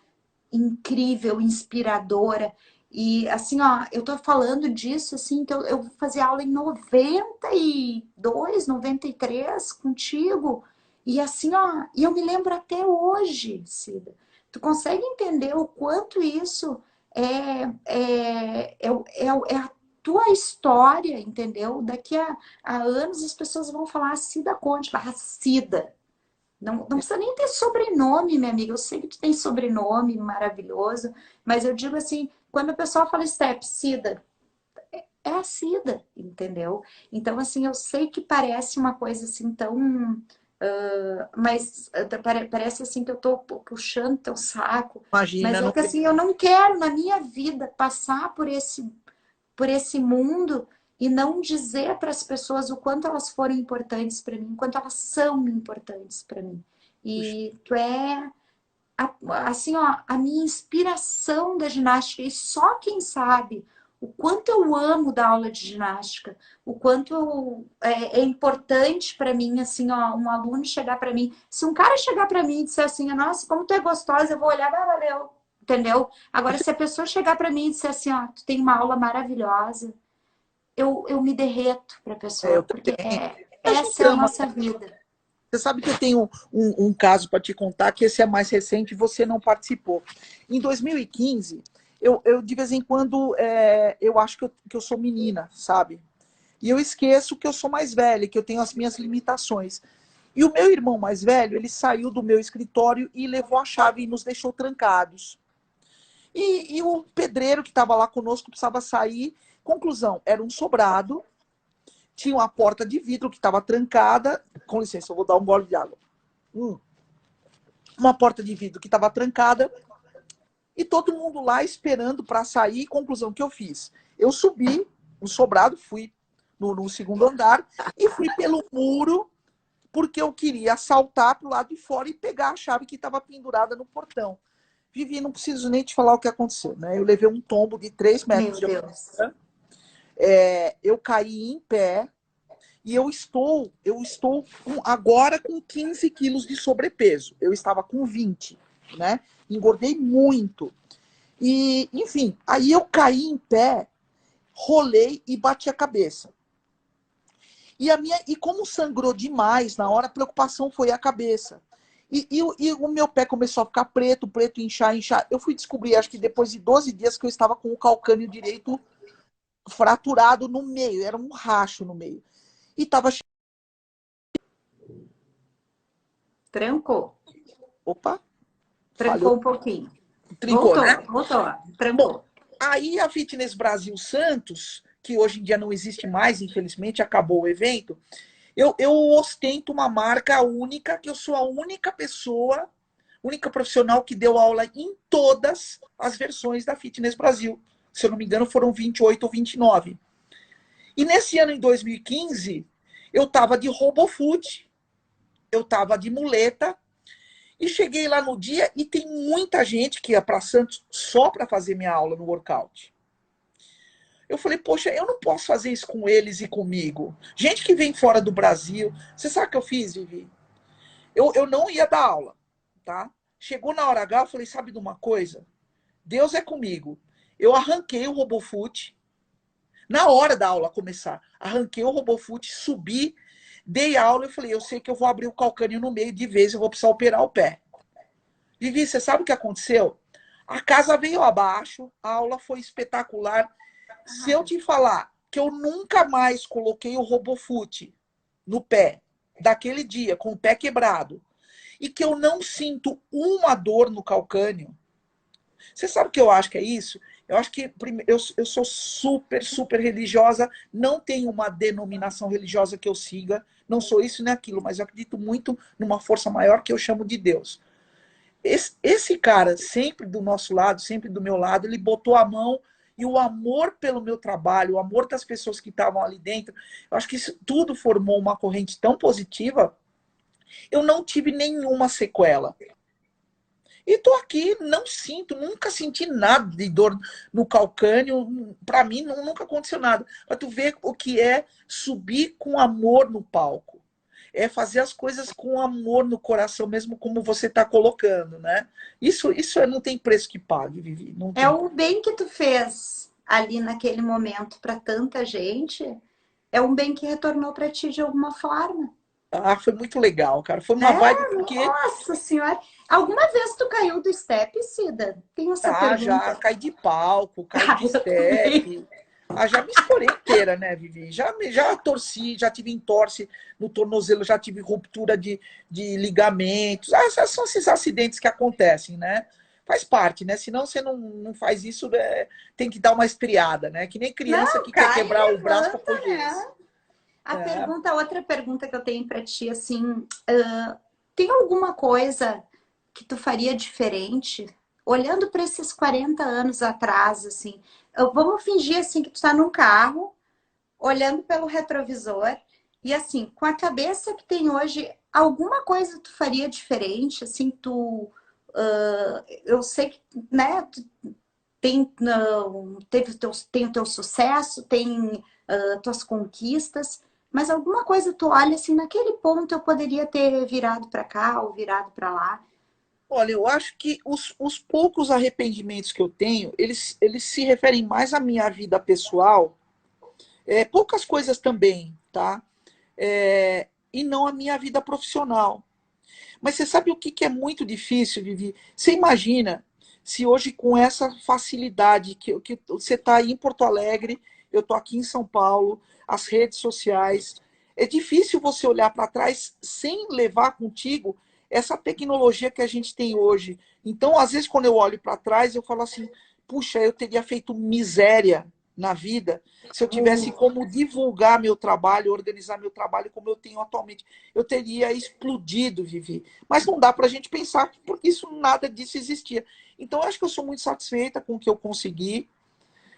incrível, inspiradora. E assim, ó, eu tô falando disso assim, que eu fazia aula em 92, 93 contigo. E assim, ó, e eu me lembro até hoje, Cida. Tu consegue entender o quanto isso é a tua história, entendeu? Daqui a anos as pessoas vão falar Cida Conte, barra Cida. Não precisa nem ter sobrenome, minha amiga. Eu sei que tu tem sobrenome maravilhoso, mas eu digo assim, quando o pessoal fala Step, Cida, é a Cida, entendeu? Então, assim, eu sei que parece uma coisa assim tão. Mas parece assim que eu tô puxando teu saco. Mas Imagina, é não que assim, eu não quero na minha vida passar por esse mundo e não dizer para as pessoas o quanto elas foram importantes para mim, o quanto elas são importantes para mim. puxa, E tu é assim, ó, a minha inspiração da ginástica e só quem sabe o quanto eu amo dar aula de ginástica, o quanto é importante para mim, assim, ó, um aluno chegar para mim. Se um cara chegar para mim e disser assim, nossa, como tu é gostosa, eu vou olhar, ah, valeu, entendeu? Agora, se a pessoa chegar para mim e disser assim, ó, tu tem uma aula maravilhosa, eu me derreto para a eu pessoa, porque também. A essa gente é a ama. nossa vida. Você sabe que eu tenho um caso para te contar, que esse é mais recente e você não participou. Em 2015, eu de vez em quando eu acho que eu sou menina, sabe? E eu esqueço que eu sou mais velha, que eu tenho as minhas limitações. E o meu irmão mais velho, ele saiu do meu escritório e levou a chave e nos deixou trancados. E o pedreiro que estava lá conosco precisava sair. Conclusão, era um sobrado, tinha uma porta de vidro que estava trancada. Com licença, eu vou dar um gole de água. Uma porta de vidro que estava trancada e todo mundo lá esperando para sair. Conclusão que eu fiz. Eu subi no sobrado, fui no segundo andar e fui pelo muro porque eu queria saltar para o lado de fora e pegar a chave que estava pendurada no portão. Vivi, não preciso nem te falar o que aconteceu, né? Eu levei um tombo de 3 metros Meu de Deus. altura, eu caí em pé e eu estou agora com 15 quilos de sobrepeso. Eu estava com 20, né? Engordei muito. E, enfim, aí eu caí em pé, rolei e bati a cabeça. E como sangrou demais na hora, a preocupação foi a cabeça. E o meu pé começou a ficar preto, preto, inchar, inchar. Eu fui descobrir, acho que depois de 12 dias, que eu estava com o calcânio direito fraturado no meio, era um racho no meio. E estava. Trancou. Opa, falhou, Trancou um pouquinho. trincou, Voltou, né? voltou. Bom, Trancou. aí a Fitness Brasil Santos, que hoje em dia não existe mais, infelizmente, acabou o evento. Eu ostento uma marca única, que eu sou a única pessoa, única profissional que deu aula em todas as versões da Fitness Brasil. Se eu não me engano, foram 28 ou 29. E nesse ano, em 2015, eu estava de RoboFoot, eu estava de muleta, e cheguei lá no dia e tem muita gente que ia para Santos só para fazer minha aula no workout. Eu falei, poxa, eu não posso fazer isso com eles e comigo. Gente que vem fora do Brasil. Você sabe o que eu fiz, Vivi? Eu não ia dar aula, tá? Chegou na hora H, eu falei, sabe de uma coisa? Deus é comigo. Eu arranquei o RoboFoot, na hora da aula começar. Arranquei o RoboFoot, subi, dei aula e falei, eu sei que eu vou abrir o calcânio no meio de vez, eu vou precisar operar o pé. Vivi, você sabe o que aconteceu? A casa veio abaixo, a aula foi espetacular. Se eu te falar que eu nunca mais coloquei o RoboFoot no pé, daquele dia, com o pé quebrado, e que eu não sinto uma dor no calcânio, você sabe o que eu acho que é isso? Eu acho que eu sou super, super religiosa, não tenho uma denominação religiosa que eu siga, não sou isso nem aquilo, mas eu acredito muito numa força maior que eu chamo de Deus. Esse cara, sempre do nosso lado, sempre do meu lado, ele botou a mão e o amor pelo meu trabalho, o amor das pessoas que estavam ali dentro, eu acho que isso tudo formou uma corrente tão positiva, eu não tive nenhuma sequela. E tô aqui, não sinto, nunca senti nada de dor no calcânio. Para mim, nunca aconteceu nada. Para tu ver o que é subir com amor no palco. É fazer as coisas com amor no coração, mesmo como você está colocando, né? Isso não tem preço que pague, Vivi. Não É tem. o bem que tu fez ali naquele momento para tanta gente, é um bem que retornou para ti de alguma forma. Ah, foi muito legal, cara. Foi uma É, vibe porque nossa senhora. Alguma vez tu caiu do step, Cida? Tenho essa já pergunta. caí de palco, caí Ah, de eu também. step. Ah, já me estourei inteira, né, Vivi? Já torci, já tive entorse no tornozelo, já tive ruptura de ligamentos. Ah, são esses acidentes que acontecem, né? Faz parte, né? Senão você não faz isso, tem que dar uma estriada, né? Que nem criança Não, que quer cai e quebrar o braço para levanta, pôr gesso. né? É. Outra pergunta que eu tenho para ti, assim, tem alguma coisa que tu faria diferente? Olhando para esses 40 anos atrás, assim, vamos fingir assim que tu tá num carro, olhando pelo retrovisor, e assim, com a cabeça que tem hoje, alguma coisa tu faria diferente? Assim, eu sei que, né, tu tem, não, tem o teu sucesso, tem tuas conquistas, mas alguma coisa tu olha assim, naquele ponto eu poderia ter virado para cá ou virado para lá. Olha, eu acho que os poucos arrependimentos que eu tenho, eles se referem mais à minha vida pessoal. Poucas coisas também, tá? E não a minha vida profissional. Mas você sabe o que é muito difícil, Vivi? Você imagina se hoje, com essa facilidade, que você está aí em Porto Alegre, eu estou aqui em São Paulo, as redes sociais, é difícil você olhar para trás sem levar contigo essa tecnologia que a gente tem hoje. Então, às vezes, quando eu olho para trás, eu falo assim: puxa, eu teria feito miséria na vida se eu tivesse como divulgar meu trabalho, organizar meu trabalho como eu tenho atualmente. Eu teria explodido, Vivi. Mas não dá para a gente pensar, porque isso, nada disso existia. Então, eu acho que eu sou muito satisfeita com o que eu consegui.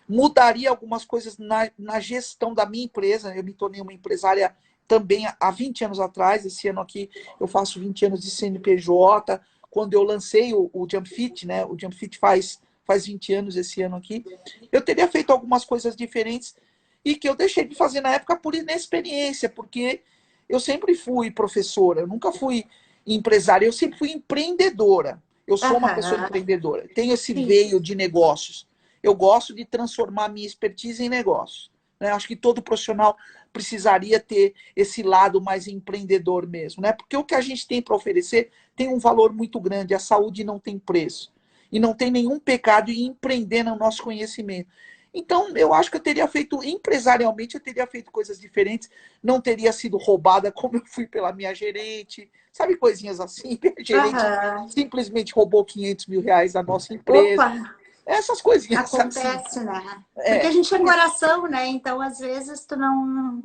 Mudaria algumas coisas na gestão da minha empresa. Eu me tornei uma empresária também há 20 anos atrás. Esse ano aqui eu faço 20 anos de CNPJ. Quando eu lancei o Jump Fit, né? O Jump Fit faz 20 anos esse ano aqui. Eu teria feito algumas coisas diferentes e que eu deixei de fazer na época por inexperiência, porque eu sempre fui professora, eu nunca fui empresária, eu sempre fui empreendedora. Eu sou uma pessoa Aham, empreendedora, tenho esse sim. veio de negócios. Eu gosto de transformar a minha expertise em negócios. Né? Acho que todo profissional precisaria ter esse lado mais empreendedor mesmo, né? Porque o que a gente tem para oferecer tem um valor muito grande. A saúde não tem preço. E não tem nenhum pecado em empreender no nosso conhecimento. Então, eu acho que eu teria feito, empresarialmente, eu teria feito coisas diferentes, não teria sido roubada como eu fui pela minha gerente, sabe, coisinhas assim. A gerente Aham. simplesmente roubou R$ 500 mil da nossa empresa. Opa, Essas coisinhas assim. acontece, né? Porque a É, gente tem coração, né? Então, às vezes, tu não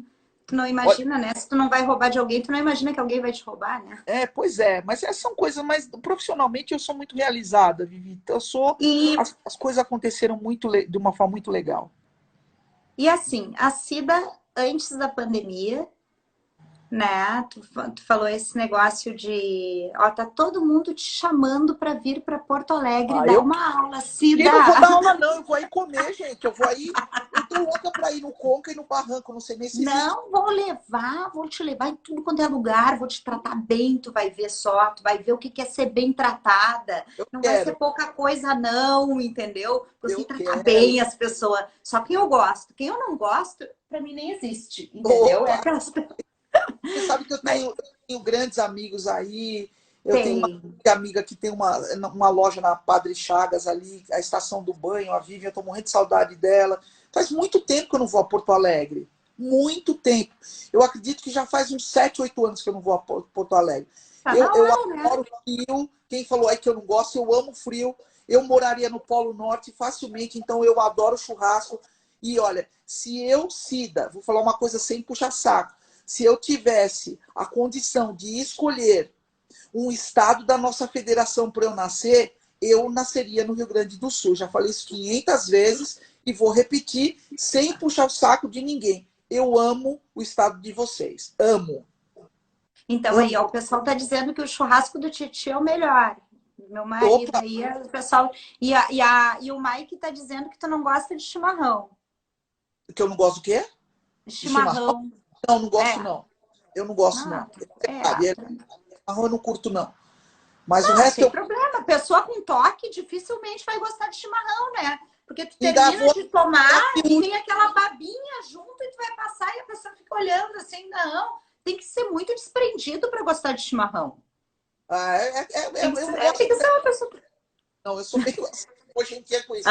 olha, imagina, né? Se tu não vai roubar de alguém, tu não imagina que alguém vai te roubar, né? pois é, mas essas são coisas, mas profissionalmente eu sou muito realizada, Vivi. Então, E, as coisas aconteceram de uma forma muito legal. e assim, a Cida, antes da pandemia, né? Tu falou esse negócio de, ó, tá todo mundo te chamando para vir para Porto Alegre Ah, dar uma aula, eu Cida. não vou dar aula, não, eu vou aí comer, gente. Eu vou aí, eu tô louca pra ir no Conca e no Barranco, não sei nem se existe. Não, vou te levar em tudo quanto é lugar, vou te tratar bem, tu vai ver só, tu vai ver o que que é ser bem tratada. Eu Não vai ser quero, pouca coisa, não, entendeu? Eu sei eu tratar quero. bem as pessoas. Só quem eu gosto. Quem eu não gosto, pra mim nem existe, entendeu? É Opa! aquelas... Você sabe que eu Mas, tenho grandes amigos aí, Eu tenho uma Tem. amiga que tem uma loja na Padre Chagas ali, a Estação do Banho, a Vivian, eu tô morrendo de saudade dela. Faz muito tempo que eu não vou a Porto Alegre. Muito tempo. Eu acredito que já faz uns 7, 8 anos que eu não vou a Porto Alegre. Tá na Eu hora, né? adoro frio. Quem falou aí que eu não gosto, eu amo frio. Eu moraria no Polo Norte facilmente, então eu adoro churrasco. E olha, se eu, Cida, vou falar uma coisa sem puxar saco, se eu tivesse a condição de escolher um estado da nossa federação para eu nascer, eu nasceria no Rio Grande do Sul. Já falei isso 500 vezes e vou repetir sem puxar o saco de ninguém. Eu amo o estado de vocês. Amo. Então aí, Amo. ó, o pessoal tá dizendo que o churrasco do Titi é o melhor. Meu marido Opa, aí, o pessoal. E o Mike tá dizendo que tu não gosta de chimarrão. que eu não gosto do quê? De chimarrão? Chimarrão. Não, não gosto É. não. Eu não gosto Ah, não. Sabe, chimarrão eu não curto não. Mas o não resto tem eu... problema. Pessoa com toque dificilmente vai gostar de chimarrão, né? Porque tu Ainda termina vou de tomar a e perucha. vem aquela babinha junto e tu vai passar e a pessoa fica olhando assim, não. Tem que ser muito desprendido para gostar de chimarrão. Eu não gosto. Tem que ser uma pessoa. Não, eu sou meio assim, hoje em dia com isso.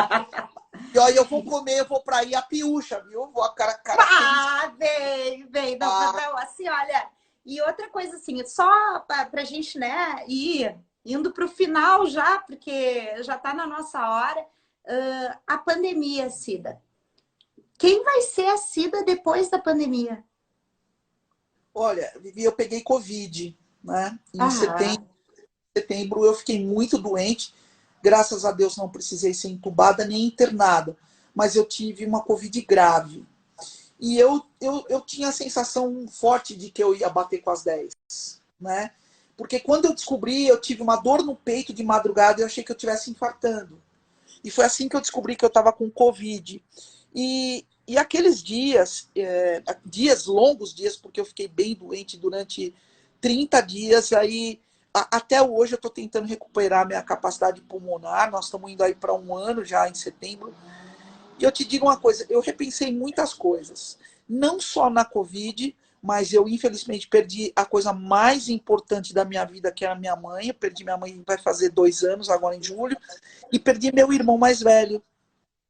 E aí eu vou comer, eu vou pra ir a piúcha, viu? Vou a característica. Ah, bem, bem. Não, Ah, não, assim, olha. E outra coisa assim, só para a gente, né, ir indo para o final já, porque já está na nossa hora, a pandemia, Cida. Quem vai ser a Cida depois da pandemia? olha, Vivi, eu peguei Covid, né? Em Ah, setembro eu fiquei muito doente. Graças a Deus não precisei ser entubada nem internada. Mas eu tive uma Covid grave. E eu tinha a sensação forte de que eu ia bater com as 10, né? Porque quando eu descobri, eu tive uma dor no peito de madrugada e eu achei que eu estivesse infartando. E foi assim que eu descobri que eu estava com Covid. E aqueles dias, dias, longos dias, porque eu fiquei bem doente durante 30 dias, aí até hoje eu estou tentando recuperar minha capacidade pulmonar, nós estamos indo aí para um ano já em setembro. E eu te digo uma coisa, eu repensei muitas coisas, não só na Covid, mas eu infelizmente perdi a coisa mais importante da minha vida, que era minha mãe. Eu perdi minha mãe, vai fazer 2 anos agora em julho, e perdi meu irmão mais velho.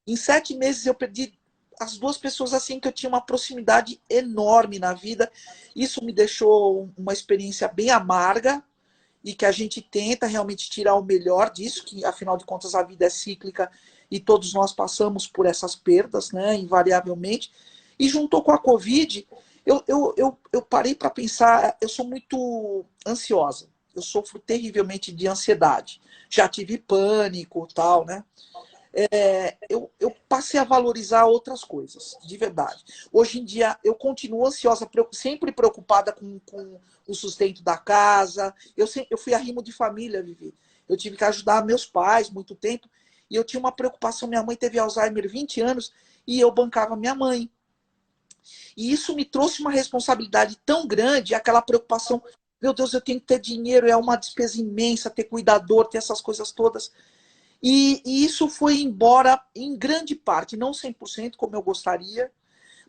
Em 7 meses eu perdi as duas pessoas assim que eu tinha uma proximidade enorme na vida. Isso me deixou uma experiência bem amarga e que a gente tenta realmente tirar o melhor disso, que afinal de contas a vida é cíclica e todos nós passamos por essas perdas, né, invariavelmente. E juntou com a Covid, eu parei para pensar, eu sou muito ansiosa, eu sofro terrivelmente de ansiedade. Já tive pânico, tal, né? Eu passei a valorizar outras coisas, de verdade. Hoje em dia, eu continuo ansiosa, sempre preocupada com o sustento da casa. Eu fui arrimo de família, Vivi. Eu tive que ajudar meus pais muito tempo. E eu tinha uma preocupação. Minha mãe teve Alzheimer 20 anos e eu bancava minha mãe. E isso me trouxe uma responsabilidade tão grande, aquela preocupação. Meu Deus, eu tenho que ter dinheiro, é uma despesa imensa, ter cuidador, ter essas coisas todas. E isso foi embora em grande parte, não 100% como eu gostaria,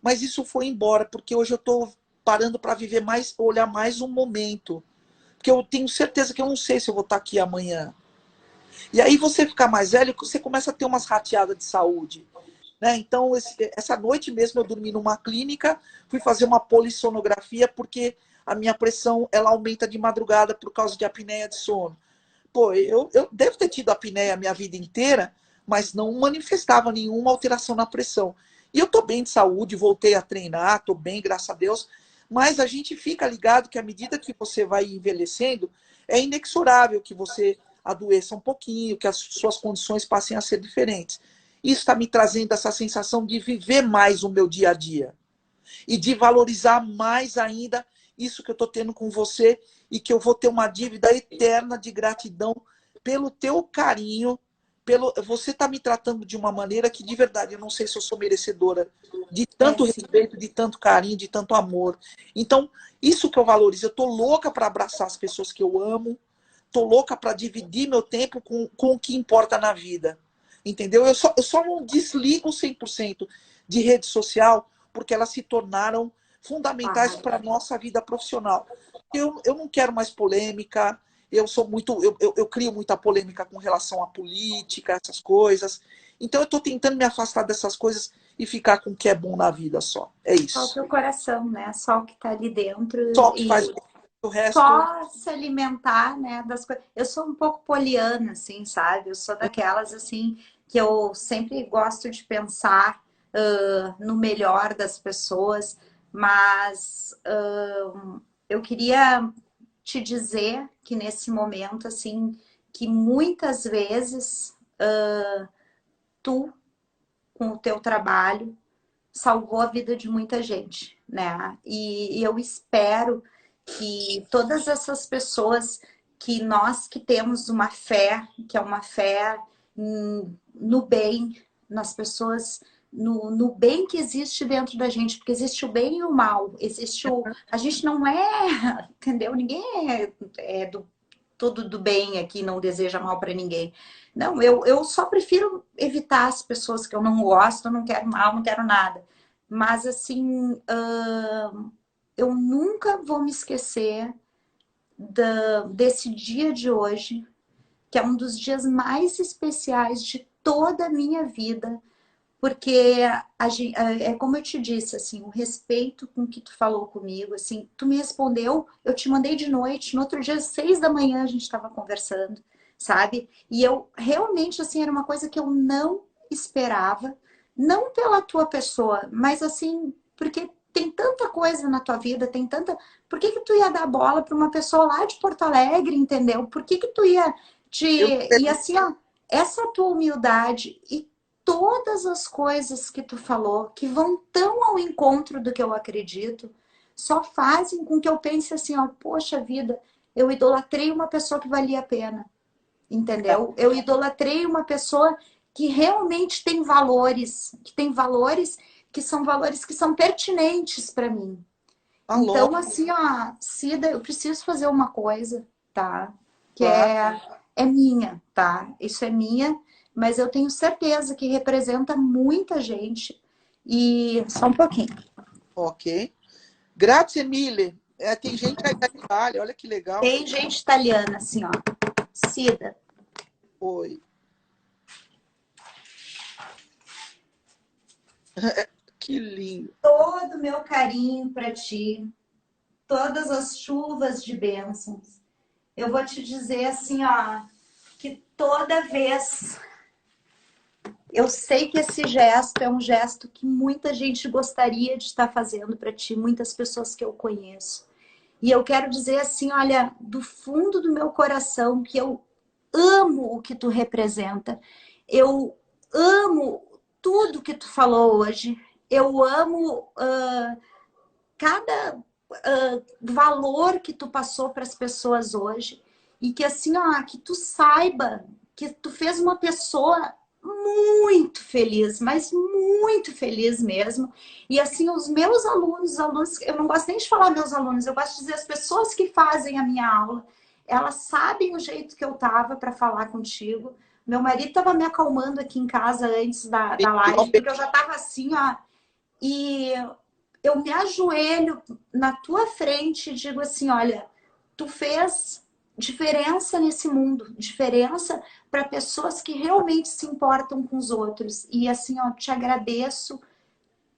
mas isso foi embora, porque hoje eu estou parando para viver mais, olhar mais um momento. Porque eu tenho certeza que eu não sei se eu vou estar aqui amanhã. E aí você ficar mais velho, você começa a ter umas rateadas de saúde. Né? Então, essa noite mesmo eu dormi numa clínica, fui fazer uma polissonografia, porque a minha pressão ela aumenta de madrugada por causa de apneia de sono. Pô, eu devo ter tido apneia a minha vida inteira, mas não manifestava nenhuma alteração na pressão. E eu tô bem de saúde, voltei a treinar, tô bem, graças a Deus. Mas a gente fica ligado que à medida que você vai envelhecendo, é inexorável que você adoeça um pouquinho, que as suas condições passem a ser diferentes. Isso está me trazendo essa sensação de viver mais o meu dia a dia e de valorizar mais ainda isso que eu estou tendo com você e que eu vou ter uma dívida eterna de gratidão pelo teu carinho, pelo você está me tratando de uma maneira que de verdade eu não sei se eu sou merecedora de é tanto sim. respeito, de tanto carinho, de tanto amor. Então, isso que eu valorizo, eu tô louca para abraçar as pessoas que eu amo, tô louca para dividir meu tempo com o que importa na vida. Entendeu? Eu só não desligo 100% de rede social porque elas se tornaram fundamentais Ah, para a nossa vida profissional. Eu não quero mais polêmica, eu sou muito, eu crio muita polêmica com relação à política, essas coisas. Então eu tô tentando me afastar dessas coisas e ficar com o que é bom na vida só. É Só o isso. teu coração, né? Só o que tá ali dentro Só o que faz e bem, o resto. só se alimentar, né, das coisas. Eu sou um pouco poliana, assim, sabe? Eu sou daquelas, assim, que eu sempre gosto de pensar no melhor das pessoas, mas eu queria te dizer que nesse momento, assim, que muitas vezes tu, com o teu trabalho, salvou a vida de muita gente, né? E eu espero que todas essas pessoas que nós que temos uma fé, que é uma fé no bem, nas pessoas, no bem que existe dentro da gente, porque existe o bem e o mal, existe o. A gente não é, entendeu? Ninguém é do tudo do bem aqui, não deseja mal para ninguém. Não, eu só prefiro evitar as pessoas que eu não gosto, não quero mal, não quero nada. Mas assim, eu nunca vou me esquecer desse dia de hoje, que é um dos dias mais especiais de toda a minha vida, porque é como eu te disse, assim, o respeito com que tu falou comigo, assim, tu me respondeu, eu te mandei de noite, no outro dia, às 6 da manhã, a gente estava conversando, sabe? E eu realmente, assim, era uma coisa que eu não esperava, não pela tua pessoa, mas assim, porque tem tanta coisa na tua vida, tem tanta. Por que que tu ia dar bola para uma pessoa lá de Porto Alegre, entendeu? Por que que tu ia te. Eu, E assim, ó, essa tua humildade e todas as coisas que tu falou, que vão tão ao encontro do que eu acredito, só fazem com que eu pense assim, ó, poxa vida, eu idolatrei uma pessoa que valia a pena, entendeu? Eu idolatrei uma pessoa que realmente tem valores que são pertinentes para mim. alô, Então, assim, ó, Cida, eu preciso fazer uma coisa, tá? Que claro, é minha, tá? Isso é minha, mas eu tenho certeza que representa muita gente. E só um pouquinho. ok. Grazie mille. É, tem gente aí da Itália, olha que legal. Tem gente italiana, assim, ó. Cida, Oi. Que lindo. todo o meu carinho para ti, todas as chuvas de bênçãos. Eu vou te dizer assim, ó, que toda vez eu sei que esse gesto é um gesto que muita gente gostaria de estar fazendo para ti, muitas pessoas que eu conheço. E eu quero dizer assim, olha, do fundo do meu coração, que eu amo o que tu representa. Eu amo tudo que tu falou hoje. Eu amo cada valor que tu passou para as pessoas hoje. E que assim, ó, que tu saiba que tu fez uma pessoa muito feliz, mas muito feliz mesmo. E assim, os alunos, eu não gosto nem de falar meus alunos, eu gosto de dizer as pessoas que fazem a minha aula, elas sabem o jeito que eu tava para falar contigo. Meu marido estava me acalmando aqui em casa antes da live, porque eu já tava assim, ó. E eu me ajoelho na tua frente e digo assim: olha, tu fez diferença nesse mundo, diferença para pessoas que realmente se importam com os outros. E assim, ó, te agradeço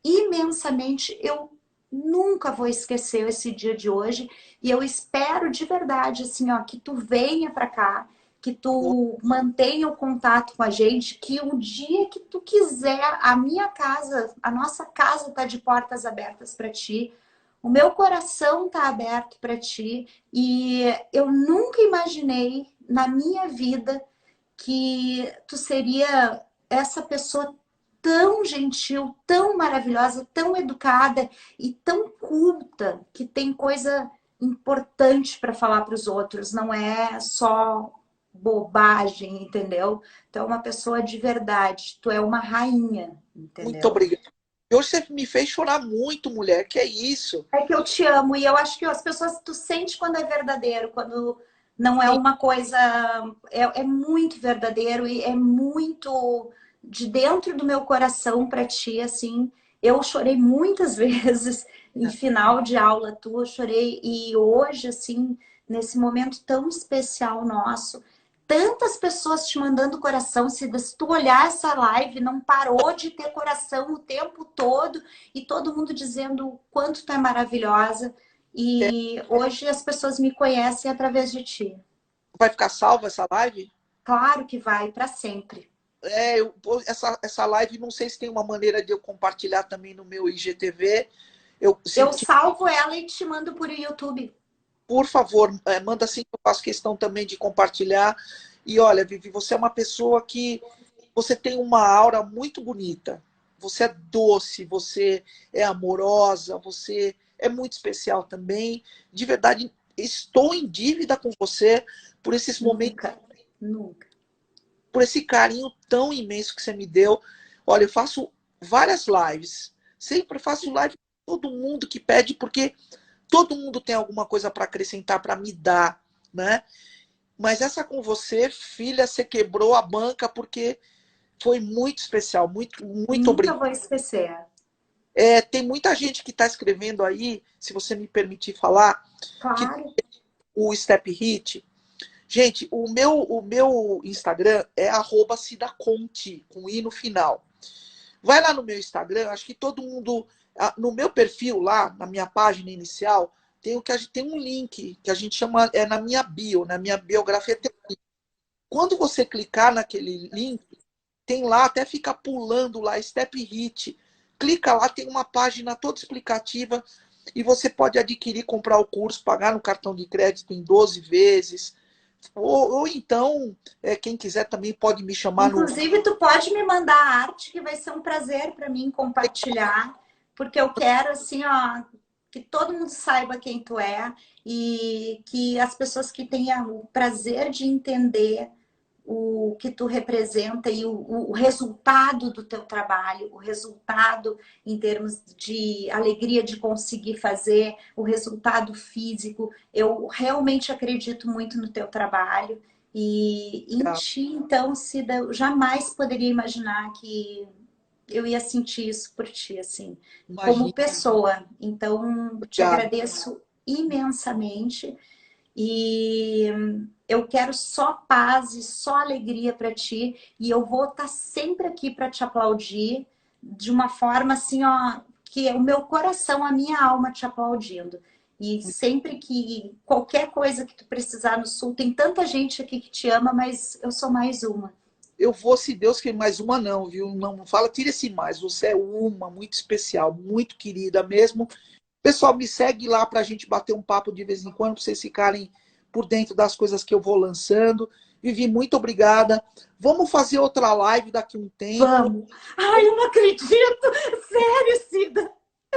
imensamente. Eu nunca vou esquecer esse dia de hoje e eu espero de verdade assim, ó, que tu venha para cá, que tu mantenha o contato com a gente, que o dia que tu quiser, a minha casa, a nossa casa tá de portas abertas para ti. O meu coração tá aberto para ti e eu nunca imaginei na minha vida que tu seria essa pessoa tão gentil, tão maravilhosa, tão educada e tão culta, que tem coisa importante para falar para os outros, não é só bobagem, entendeu? Tu é uma pessoa de verdade, tu é uma rainha, Muito entendeu? obrigado. E hoje você me fez chorar muito, mulher. Que é isso? É que eu te amo e eu acho que as pessoas, tu sente quando é verdadeiro, quando não é Sim, uma coisa, é muito verdadeiro e é muito de dentro do meu coração para ti, assim. Eu chorei muitas vezes em final de aula tua, eu chorei e hoje, assim, nesse momento tão especial nosso. Tantas pessoas te mandando coração. Se tu olhar essa live, não parou de ter coração o tempo todo. E todo mundo dizendo o quanto tu é maravilhosa. E hoje as pessoas me conhecem através de ti. Vai ficar salva essa live? Claro que vai, para sempre. Essa live, não sei se tem uma maneira de eu compartilhar também no meu IGTV. Eu salvo ela e te mando por YouTube. Por favor, manda assim que eu faço questão também de compartilhar. E olha, Vivi, você é uma pessoa que você tem uma aura muito bonita. Você é doce, você é amorosa, você é muito especial também. De verdade, estou em dívida com você por esses momentos. Nunca. Por esse carinho tão imenso que você me deu. Olha, eu faço várias lives. Sempre faço live com todo mundo que pede, porque todo mundo tem alguma coisa para acrescentar, para me dar, né? Mas essa com você, filha, você quebrou a banca, porque foi muito especial, muito obrigado. Nunca vou esquecer. Tem muita gente que está escrevendo aí, se você me permitir falar, claro. Que o Step Hit. Gente, o meu Instagram é @cidaconte, com i no final. Vai lá no meu Instagram, acho que todo mundo... No meu perfil lá, na minha página inicial, tem um link que a gente chama, na minha bio, na minha biografia tem um link. Quando você clicar naquele link, tem lá, até fica pulando lá, Step Hit. Clica lá, tem uma página toda explicativa e você pode adquirir, comprar o curso, pagar no cartão de crédito em 12 vezes. Ou então, quem quiser também pode me chamar. Inclusive, tu pode me mandar a arte, que vai ser um prazer para mim compartilhar, porque eu quero, assim, ó, que todo mundo saiba quem tu é e que as pessoas que tenham o prazer de entender o que tu representa e o resultado do teu trabalho, o resultado em termos de alegria de conseguir fazer, o resultado físico. Eu realmente acredito muito no teu trabalho e em ti, então, Cida, eu jamais poderia imaginar que eu ia sentir isso por ti, assim, como pessoa. Então, te agradeço imensamente. E eu quero só paz e só alegria para ti. E eu vou estar sempre aqui para te aplaudir de uma forma assim, ó, que é o meu coração, a minha alma te aplaudindo. E sempre que qualquer coisa que tu precisar no Sul, tem tanta gente aqui que te ama, mas eu sou mais uma. Eu vou, se Deus quer, mais uma não, viu? Não fala, tira esse mais. Você é uma muito especial, muito querida mesmo. Pessoal, me segue lá para a gente bater um papo de vez em quando, para vocês ficarem por dentro das coisas que eu vou lançando. Vivi, muito obrigada. Vamos fazer outra live daqui a um tempo. Vamos. Ai, eu não acredito. Sério, Cida.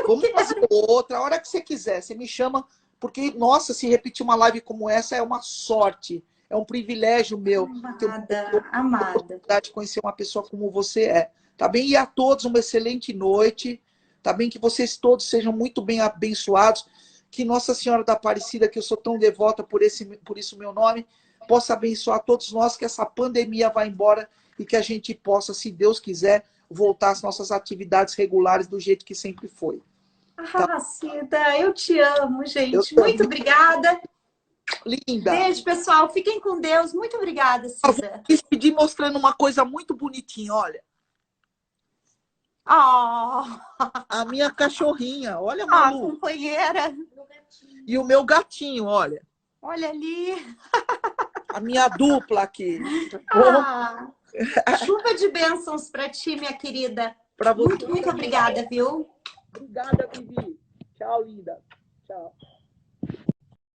Vamos fazer outra, a hora que você quiser. Você me chama, porque, nossa, se repetir uma live como essa é uma sorte. É um privilégio meu. Amada, amada. A oportunidade de conhecer uma pessoa como você é. Tá bem? E a todos uma excelente noite. Tá bem? Que vocês todos sejam muito bem abençoados. Que Nossa Senhora da Aparecida, que eu sou tão devota por isso meu nome, possa abençoar todos nós, que essa pandemia vá embora e que a gente possa, se Deus quiser, voltar às nossas atividades regulares do jeito que sempre foi. Tá? Cida, eu te amo, gente. Muito obrigada. Linda. Beijo, pessoal. Fiquem com Deus. Muito obrigada, Cida. Eu quis pedir mostrando uma coisa muito bonitinha, olha. A minha cachorrinha, olha, Malu. Companheira. E o meu gatinho, olha. Olha ali. A minha dupla aqui. Chuva de bênçãos para ti, minha querida. Pra você. Muito obrigada, viu? Obrigada, Vivi. Tchau, linda. Tchau.